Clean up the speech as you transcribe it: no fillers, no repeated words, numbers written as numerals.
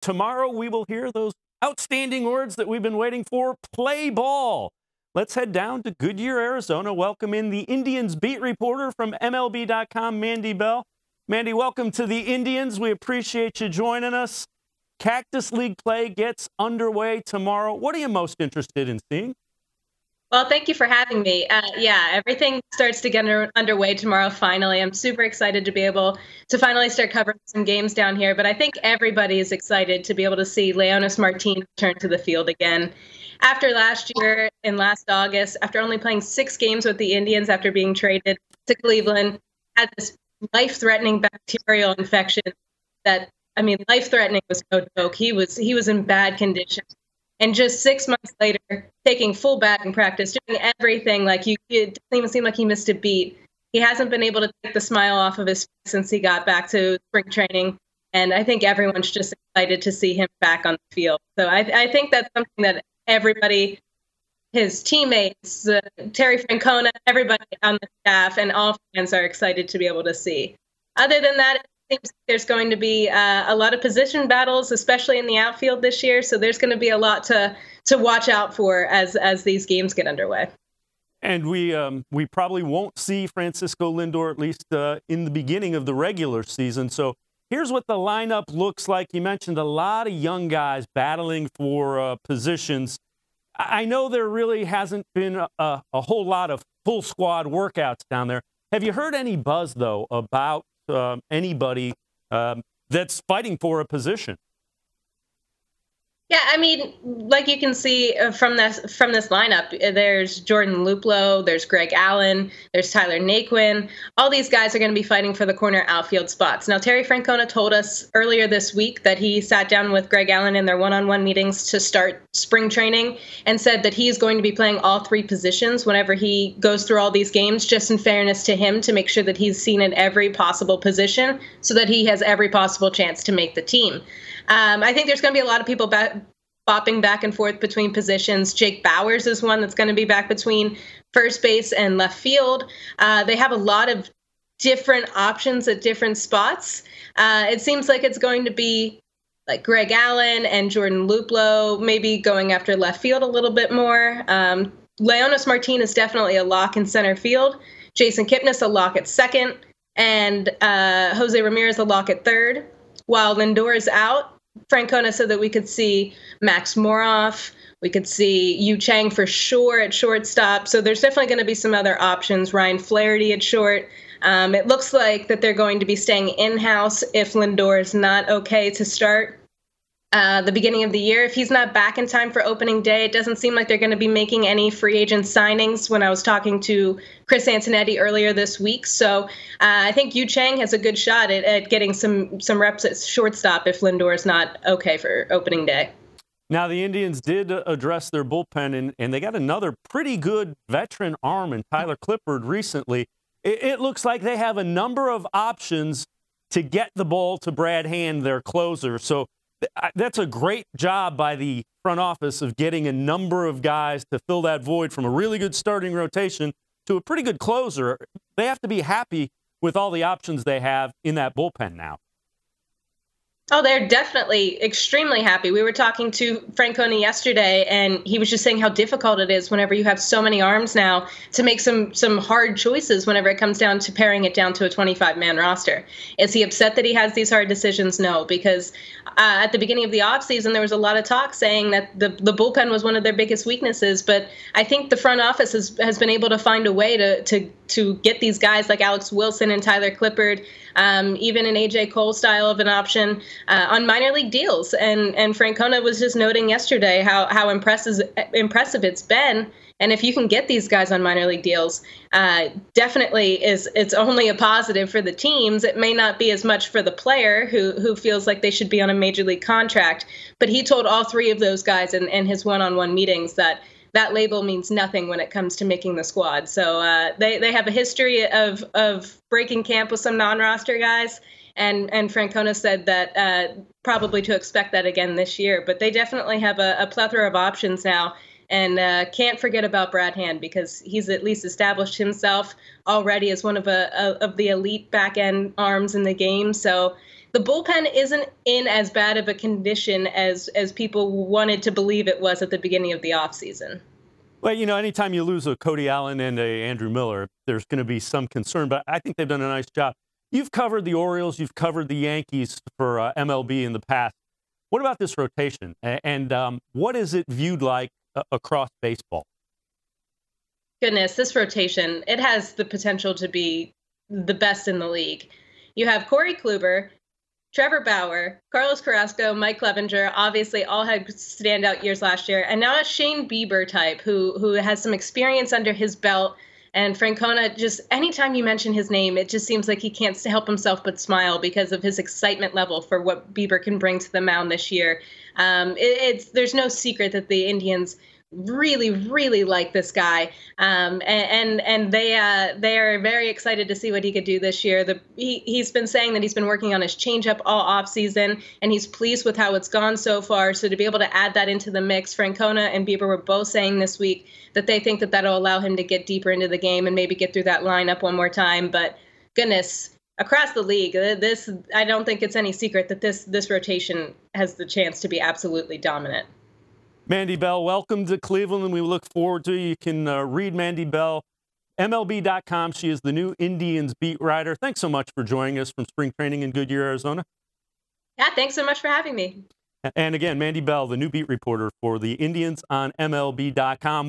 tomorrow we will hear those outstanding words that we've been waiting for, play ball. Let's head down to Goodyear, Arizona. Welcome in the Indians beat reporter from MLB.com, Mandy Bell. Mandy, welcome to the Indians. We appreciate you joining us. Cactus League play gets underway tomorrow. What are you most interested in seeing? Well, thank you for having me. Yeah, everything starts to get underway tomorrow, finally. I'm super excited to be able to finally start covering some games down here. But I think everybody is excited to be able to see Leonys Martin return to the field again. After last year, in last August, after only playing 6 games with the Indians after being traded to Cleveland, had this life-threatening bacterial infection that, I mean, life-threatening was no joke. He was in bad condition. And just 6 months later, taking full batting practice, doing everything, it didn't even seem like he missed a beat. He hasn't been able to take the smile off of his face since he got back to spring training. And I think everyone's just excited to see him back on the field. So I think that's something that everybody, his teammates, Terry Francona, everybody on the staff, and all fans are excited to be able to see. Other than that, it seems like there's going to be a lot of position battles, especially in the outfield this year. So there's going to be a lot to watch out for as these games get underway. And we probably won't see Francisco Lindor, at least in the beginning of the regular season. So here's what the lineup looks like. You mentioned a lot of young guys battling for positions. I know there really hasn't been a whole lot of full squad workouts down there. Have you heard any buzz, though, about anybody that's fighting for a position? Yeah, I mean, like you can see from this lineup, there's Jordan Luplow, there's Greg Allen, there's Tyler Naquin. All these guys are going to be fighting for the corner outfield spots. Now, Terry Francona told us earlier this week that he sat down with Greg Allen in their one-on-one meetings to start spring training and said that he's going to be playing all 3 positions whenever he goes through all these games, just in fairness to him, to make sure that he's seen in every possible position so that he has every possible chance to make the team. I think there's going to be a lot of people bopping back and forth between positions. Jake Bauers is one that's going to be back between first base and left field. They have a lot of different options at different spots. It seems like it's going to be like Greg Allen and Jordan Luplow, maybe going after left field a little bit more. Leonys Martin is definitely a lock in center field. Jason Kipnis a lock at second. And José Ramírez a lock at third. While Lindor is out, Francona said that we could see Max Moroff, we could see Yu Chang for sure at shortstop. So there's definitely going to be some other options. Ryan Flaherty at short. It looks like that they're going to be staying in-house if Lindor is not okay to start the beginning of the year. If he's not back in time for opening day, it doesn't seem like they're going to be making any free agent signings when I was talking to Chris Antonetti earlier this week. So I think Yu Chang has a good shot at getting some reps at shortstop if Lindor is not okay for opening day. Now, the Indians did address their bullpen, and they got another pretty good veteran arm in Tyler Clippard recently. It looks like they have a number of options to get the ball to Brad Hand, their closer. So that's a great job by the front office of getting a number of guys to fill that void from a really good starting rotation to a pretty good closer. They have to be happy with all the options they have in that bullpen now. Oh, they're definitely extremely happy. We were talking to Francona yesterday, and he was just saying how difficult it is whenever you have so many arms now to make some hard choices whenever it comes down to paring it down to a 25-man roster. Is he upset that he has these hard decisions? No, because at the beginning of the offseason, there was a lot of talk saying that the bullpen was one of their biggest weaknesses. But I think the front office has been able to find a way to get these guys like Alex Wilson and Tyler Clippard, even an A.J. Cole style of an option, on minor league deals. And Francona was just noting yesterday how impressive it's been. And if you can get these guys on minor league deals, definitely it's only a positive for the teams. It may not be as much for the player who feels like they should be on a major league contract. But he told all 3 of those guys in his one-on-one meetings that label means nothing when it comes to making the squad. So they have a history of breaking camp with some non-roster guys. And Francona said that probably to expect that again this year. But they definitely have a plethora of options now. And can't forget about Brad Hand, because he's at least established himself already as one of the elite back-end arms in the game. So the bullpen isn't in as bad of a condition as people wanted to believe it was at the beginning of the offseason. Well, you know, anytime you lose a Cody Allen and a Andrew Miller, there's going to be some concern, but I think they've done a nice job. You've covered the Orioles, you've covered the Yankees for MLB in the past. What about this rotation, and what is it viewed like across baseball? Goodness, this rotation, it has the potential to be the best in the league. You have Corey Kluber, Trevor Bauer, Carlos Carrasco, Mike Clevenger, obviously all had standout years last year, and now a Shane Bieber type who has some experience under his belt. And Francona, just anytime you mention his name, it just seems like he can't help himself but smile because of his excitement level for what Bieber can bring to the mound this year. There's no secret that the Indians really, really like this guy, and they are very excited to see what he could do this year. He's been saying that he's been working on his changeup all off season, and he's pleased with how it's gone so far. So to be able to add that into the mix, Francona and Bieber were both saying this week that they think that that'll allow him to get deeper into the game and maybe get through that lineup one more time. But goodness, across the league, I don't think it's any secret that this rotation has the chance to be absolutely dominant. Mandy Bell, welcome to Cleveland, and we look forward to you. You can read Mandy Bell, MLB.com. She is the new Indians beat writer. Thanks so much for joining us from spring training in Goodyear, Arizona. Yeah, thanks so much for having me. And again, Mandy Bell, the new beat reporter for the Indians on MLB.com.